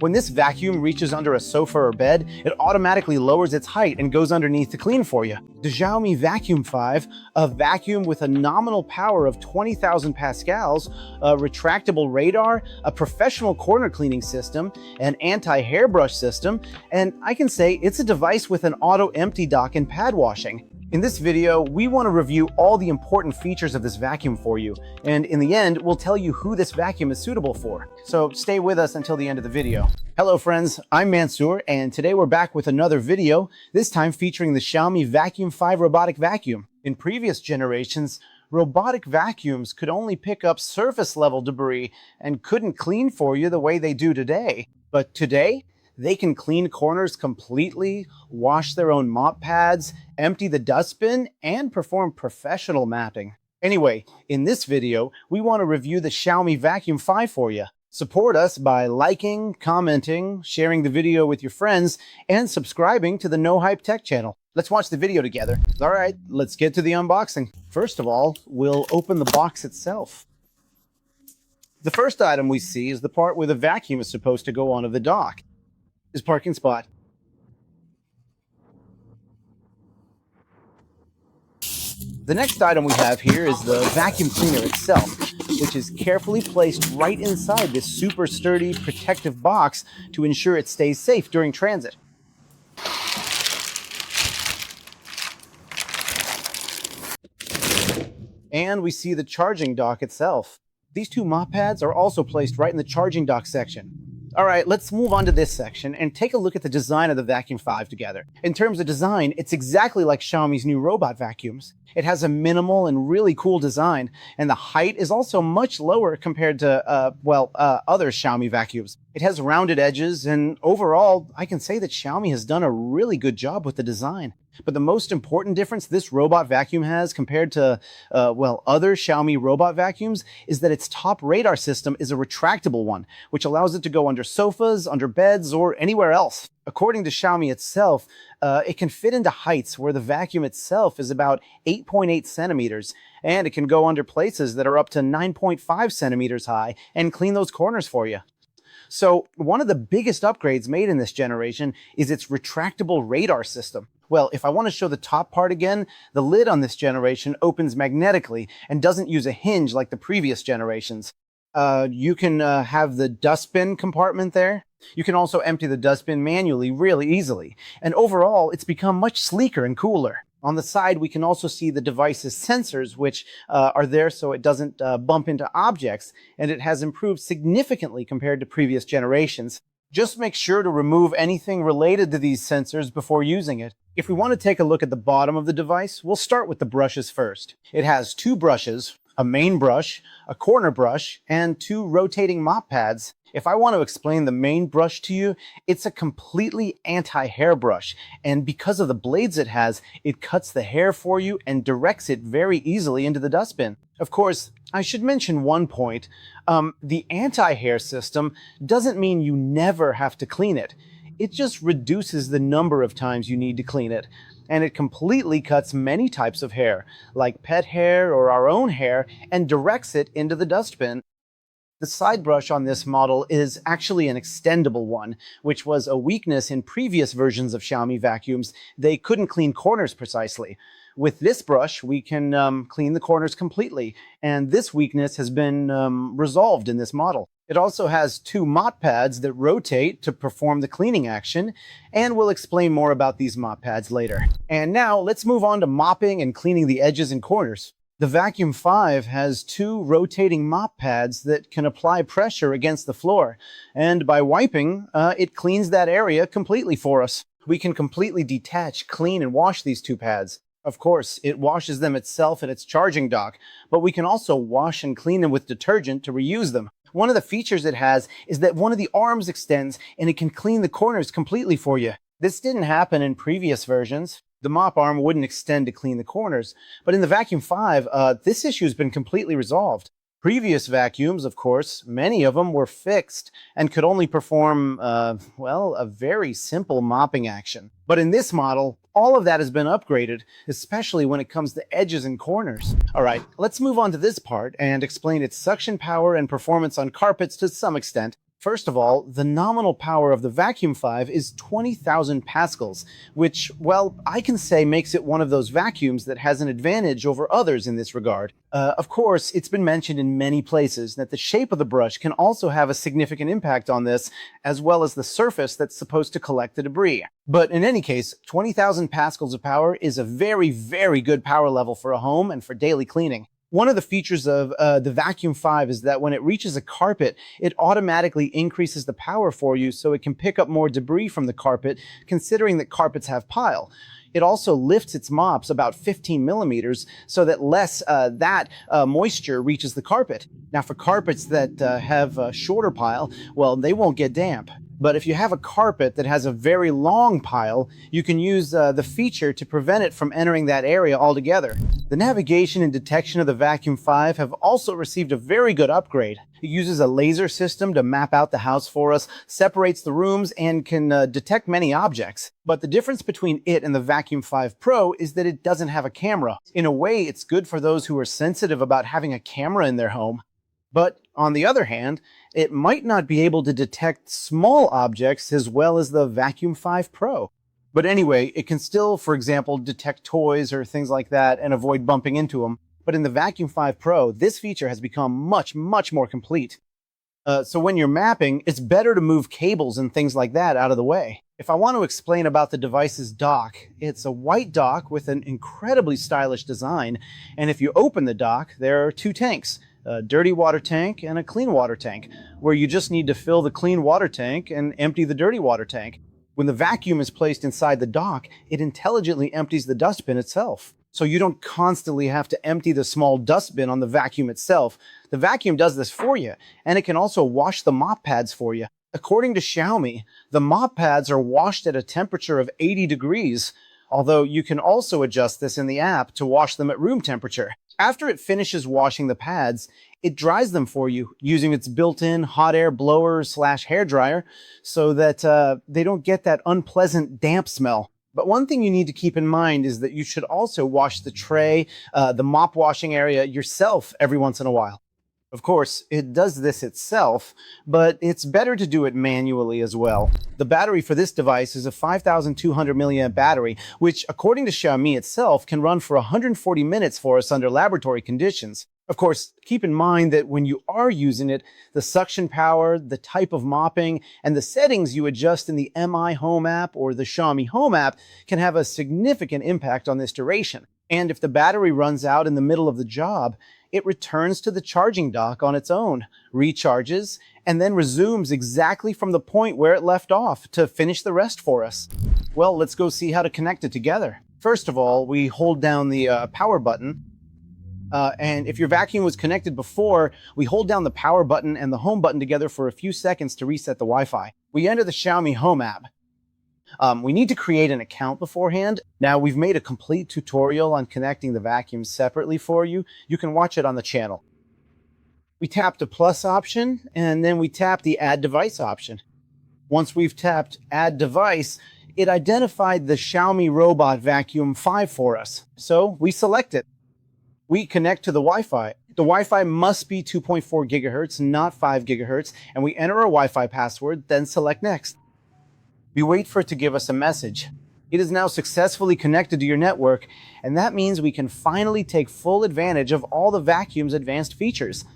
When this vacuum reaches under a sofa or bed, it automatically lowers its height and goes underneath to clean for you. The Xiaomi Vacuum 5, a vacuum with a nominal power of 20,000 pascals, a retractable radar, a professional corner cleaning system, an anti-hairbrush system, and I can say it's a device with an auto empty dock and pad washing. In this video, we want to review all the important features of this vacuum for you, and in the end, we'll tell you who this vacuum is suitable for. So stay with us until the end of the video. Hello friends, I'm Mansoor, and today we're back with another video, this time featuring the Xiaomi Vacuum 5 robotic vacuum. In previous generations, robotic vacuums could only pick up surface level debris and couldn't clean for you the way they do today. But today, they can clean corners completely, wash their own mop pads, empty the dustbin, and perform professional mapping. Anyway, in this video, we want to review the Xiaomi Vacuum 5 for you. Support us by liking, commenting, sharing the video with your friends, and subscribing to the No Hype Tech channel. Let's watch the video together. All right, let's get to the unboxing. First of all, we'll open the box itself. The first item we see is the part where the vacuum is supposed to go onto the dock. His parking spot. The next item we have here is the vacuum cleaner itself, which is carefully placed right inside this super sturdy protective box to ensure it stays safe during transit. And we see the charging dock itself. These two mop pads are also placed right in the charging dock section. All right, let's move on to this section and take a look at the design of the Vacuum 5 together. In terms of design, it's exactly like Xiaomi's new robot vacuums. It has a minimal and really cool design, and the height is also much lower compared to, other Xiaomi vacuums. It has rounded edges, and overall, I can say that Xiaomi has done a really good job with the design. But the most important difference this robot vacuum has compared to, other Xiaomi robot vacuums is that its top radar system is a retractable one, which allows it to go under sofas, under beds, or anywhere else. According to Xiaomi itself, it can fit into heights where the vacuum itself is about 8.8 centimeters, and it can go under places that are up to 9.5 centimeters high and clean those corners for you. So one of the biggest upgrades made in this generation is its retractable radar system. Well, if I want to show the top part again, the lid on this generation opens magnetically and doesn't use a hinge like the previous generations. You can have the dustbin compartment there. You can also empty the dustbin manually really easily. And overall, it's become much sleeker and cooler. On the side, we can also see the device's sensors, which are there so it doesn't bump into objects, and it has improved significantly compared to previous generations. Just make sure to remove anything related to these sensors before using it. If we want to take a look at the bottom of the device, we'll start with the brushes first. It has two brushes, a main brush, a corner brush, and two rotating mop pads. If I want to explain the main brush to you, it's a completely anti-hair brush, and because of the blades it has, it cuts the hair for you and directs it very easily into the dustbin. Of course, I should mention one point. The anti-hair system doesn't mean you never have to clean it. It just reduces the number of times you need to clean it. And it completely cuts many types of hair, like pet hair or our own hair, and directs it into the dustbin. The side brush on this model is actually an extendable one, which was a weakness in previous versions of Xiaomi vacuums. They couldn't clean corners precisely. With this brush, we can clean the corners completely, and this weakness has been resolved in this model. It also has two mop pads that rotate to perform the cleaning action, and we'll explain more about these mop pads later. And now let's move on to mopping and cleaning the edges and corners. The Vacuum 5 has two rotating mop pads that can apply pressure against the floor, and by wiping, it cleans that area completely for us. We can completely detach, clean, and wash these two pads. Of course, it washes them itself in its charging dock, but we can also wash and clean them with detergent to reuse them. One of the features it has is that one of the arms extends and it can clean the corners completely for you. This didn't happen in previous versions. The mop arm wouldn't extend to clean the corners, but in the Vacuum 5, this issue has been completely resolved. Previous vacuums, of course, many of them were fixed and could only perform, a very simple mopping action. But in this model, all of that has been upgraded, especially when it comes to edges and corners. All right, let's move on to this part and explain its suction power and performance on carpets to some extent. First of all, the nominal power of the Vacuum 5 is 20,000 pascals, which, well, I can say makes it one of those vacuums that has an advantage over others in this regard. Of course, it's been mentioned in many places that the shape of the brush can also have a significant impact on this, as well as the surface that's supposed to collect the debris. But in any case, 20,000 pascals of power is a very, very good power level for a home and for daily cleaning. One of the features of the Vacuum 5 is that when it reaches a carpet, it automatically increases the power for you so it can pick up more debris from the carpet, considering that carpets have pile. It also lifts its mops about 15 millimeters so that less moisture reaches the carpet. Now for carpets that have a shorter pile, well, they won't get damp. But if you have a carpet that has a very long pile, you can use the feature to prevent it from entering that area altogether. The navigation and detection of the Vacuum 5 have also received a very good upgrade. It uses a laser system to map out the house for us, separates the rooms, and can detect many objects. But the difference between it and the Vacuum 5 Pro is that it doesn't have a camera. In a way, it's good for those who are sensitive about having a camera in their home. But on the other hand, it might not be able to detect small objects as well as the Vacuum 5 Pro. But anyway, it can still, for example, detect toys or things like that and avoid bumping into them. But in the Vacuum 5 Pro, this feature has become much, much more complete. So when you're mapping, it's better to move cables and things like that out of the way. If I want to explain about the device's dock, it's a white dock with an incredibly stylish design. And if you open the dock, there are two tanks. A dirty water tank and a clean water tank, where you just need to fill the clean water tank and empty the dirty water tank. When the vacuum is placed inside the dock, it intelligently empties the dustbin itself. So you don't constantly have to empty the small dustbin on the vacuum itself. The vacuum does this for you, and it can also wash the mop pads for you. According to Xiaomi, the mop pads are washed at a temperature of 80 degrees, although you can also adjust this in the app to wash them at room temperature. After it finishes washing the pads, it dries them for you using its built-in hot air blower / hairdryer so that they don't get that unpleasant damp smell. But one thing you need to keep in mind is that you should also wash the tray, the mop washing area yourself every once in a while. Of course, it does this itself, but it's better to do it manually as well. The battery for this device is a 5,200 milliamp battery, which, according to Xiaomi itself, can run for 140 minutes for us under laboratory conditions. Of course, keep in mind that when you are using it, the suction power, the type of mopping, and the settings you adjust in the Mi Home app or the Xiaomi Home app can have a significant impact on this duration. And if the battery runs out in the middle of the job, it returns to the charging dock on its own, recharges, and then resumes exactly from the point where it left off to finish the rest for us. Well, let's go see how to connect it together. First of all, we hold down the power button. And if your vacuum was connected before, we hold down the power button and the home button together for a few seconds to reset the Wi-Fi. We enter the Xiaomi Home app. We need to create an account beforehand. Now, we've made a complete tutorial on connecting the vacuum separately for you. You can watch it on the channel. We tap the plus option, and then we tap the add device option. Once we've tapped add device, it identified the Xiaomi Robot Vacuum 5 for us. So we select it. We connect to the Wi-Fi. The Wi-Fi must be 2.4 gigahertz, not 5 gigahertz, and we enter our Wi-Fi password, then select next. We wait for it to give us a message. It is now successfully connected to your network, and that means we can finally take full advantage of all the vacuum's advanced features.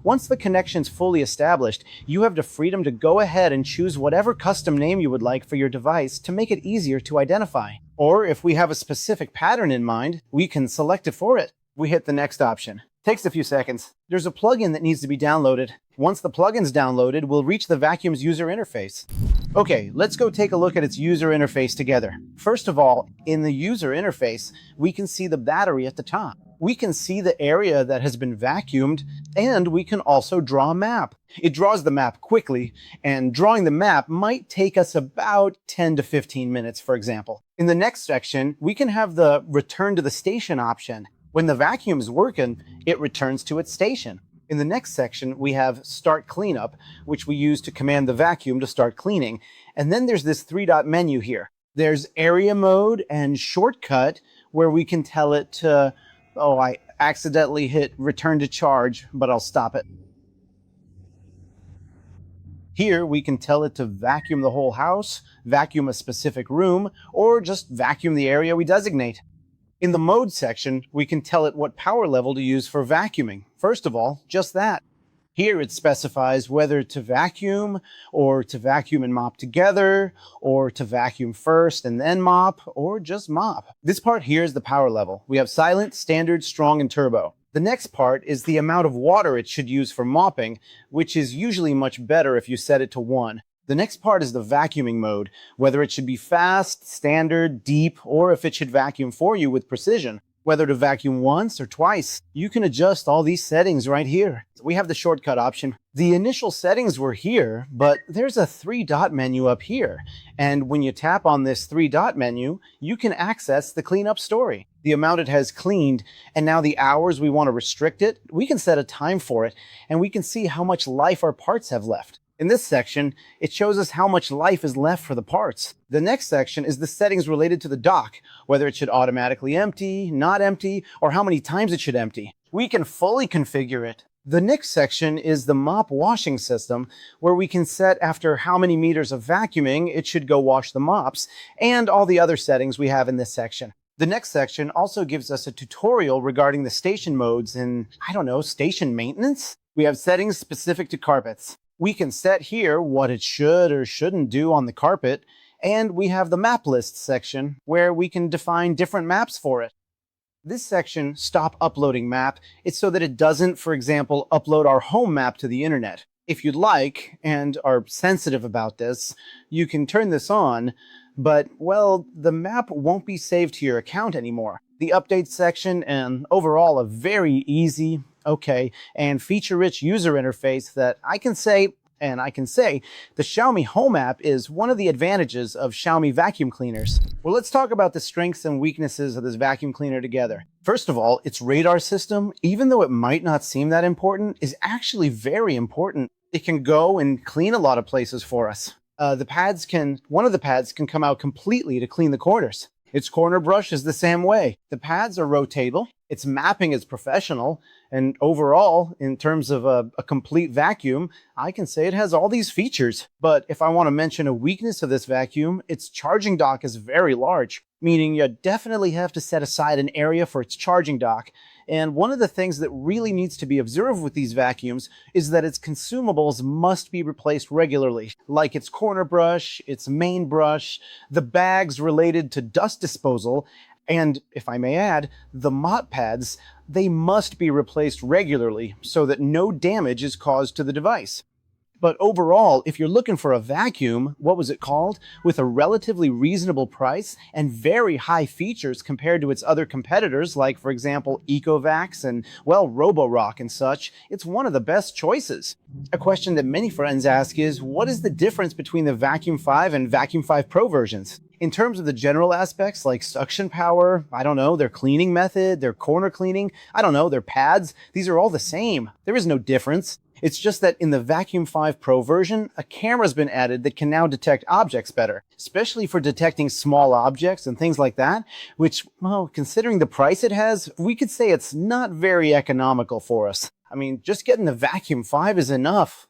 Once the connection's fully established, you have the freedom to go ahead and choose whatever custom name you would like for your device to make it easier to identify. Or if we have a specific pattern in mind, we can select it for it. We hit the next option. Takes a few seconds. There's a plugin that needs to be downloaded. Once the plugin's downloaded, we'll reach the vacuum's user interface. Okay, let's go take a look at its user interface together. First of all, in the user interface, we can see the battery at the top. We can see the area that has been vacuumed, and we can also draw a map. It draws the map quickly, and drawing the map might take us about 10 to 15 minutes, for example. In the next section, we can have the return to the station option. When the vacuum is working, it returns to its station. In the next section, we have Start Cleanup, which we use to command the vacuum to start cleaning. And then there's this three-dot menu here. There's Area Mode and Shortcut, where we can tell it to, oh, I accidentally hit Return to Charge, but I'll stop it. Here we can tell it to vacuum the whole house, vacuum a specific room, or just vacuum the area we designate. In the mode section, we can tell it what power level to use for vacuuming. First of all, just that. Here it specifies whether to vacuum, or to vacuum and mop together, or to vacuum first and then mop, or just mop. This part here is the power level. We have silent, standard, strong, and turbo. The next part is the amount of water it should use for mopping, which is usually much better if you set it to 1. The next part is the vacuuming mode, whether it should be fast, standard, deep, or if it should vacuum for you with precision. Whether to vacuum once or twice. You can adjust all these settings right here. We have the shortcut option. The initial settings were here, but there's a 3-dot menu up here. And when you tap on this 3-dot menu, you can access the cleanup story, the amount it has cleaned, and now the hours we want to restrict it. We can set a time for it, and we can see how much life our parts have left. In this section, it shows us how much life is left for the parts. The next section is the settings related to the dock, whether it should automatically empty, not empty, or how many times it should empty. We can fully configure it. The next section is the mop washing system, where we can set after how many meters of vacuuming it should go wash the mops, and all the other settings we have in this section. The next section also gives us a tutorial regarding the station modes in, station maintenance? We have settings specific to carpets. We can set here what it should or shouldn't do on the carpet, and we have the map list section where we can define different maps for it. This section, Stop Uploading Map, is so that it doesn't, for example, upload our home map to the internet. If you'd like, and are sensitive about this, you can turn this on, but, well, the map won't be saved to your account anymore. The update section and overall a very easy, and feature-rich user interface that I can say the Xiaomi Home app is one of the advantages of Xiaomi vacuum cleaners. Well, let's talk about the strengths and weaknesses of this vacuum cleaner together. First of all, its radar system, even though it might not seem that important, is actually very important. It can go and clean a lot of places for us. One of the pads can come out completely to clean the corners. Its corner brush is the same way. The pads are rotatable, its mapping is professional, and overall, in terms of a complete vacuum, I can say it has all these features. But if I want to mention a weakness of this vacuum, its charging dock is very large, meaning you definitely have to set aside an area for its charging dock. And one of the things that really needs to be observed with these vacuums is that its consumables must be replaced regularly, like its corner brush, its main brush, the bags related to dust disposal, and, if I may add, the mop pads. They must be replaced regularly so that no damage is caused to the device. But overall, if you're looking for a vacuum, with a relatively reasonable price and very high features compared to its other competitors, like, for example, Ecovacs and, Roborock and such, it's one of the best choices. A question that many friends ask is, what is the difference between the Vacuum 5 and Vacuum 5 Pro versions? In terms of the general aspects like suction power, their cleaning method, their corner cleaning, their pads, these are all the same. There is no difference. It's just that in the Vacuum 5 Pro version, a camera's been added that can now detect objects better, especially for detecting small objects and things like that, which, considering the price it has, we could say it's not very economical for us. Just getting the Vacuum 5 is enough.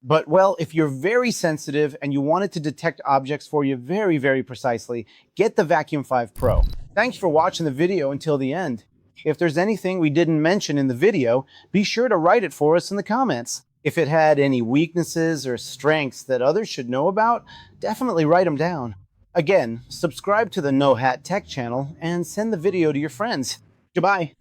But, if you're very sensitive and you want it to detect objects for you very, very precisely, get the Vacuum 5 Pro. Thanks for watching the video until the end. If there's anything we didn't mention in the video, be sure to write it for us in the comments. If it had any weaknesses or strengths that others should know about, definitely write them down. Again, subscribe to the No Hat Tech channel and send the video to your friends. Goodbye.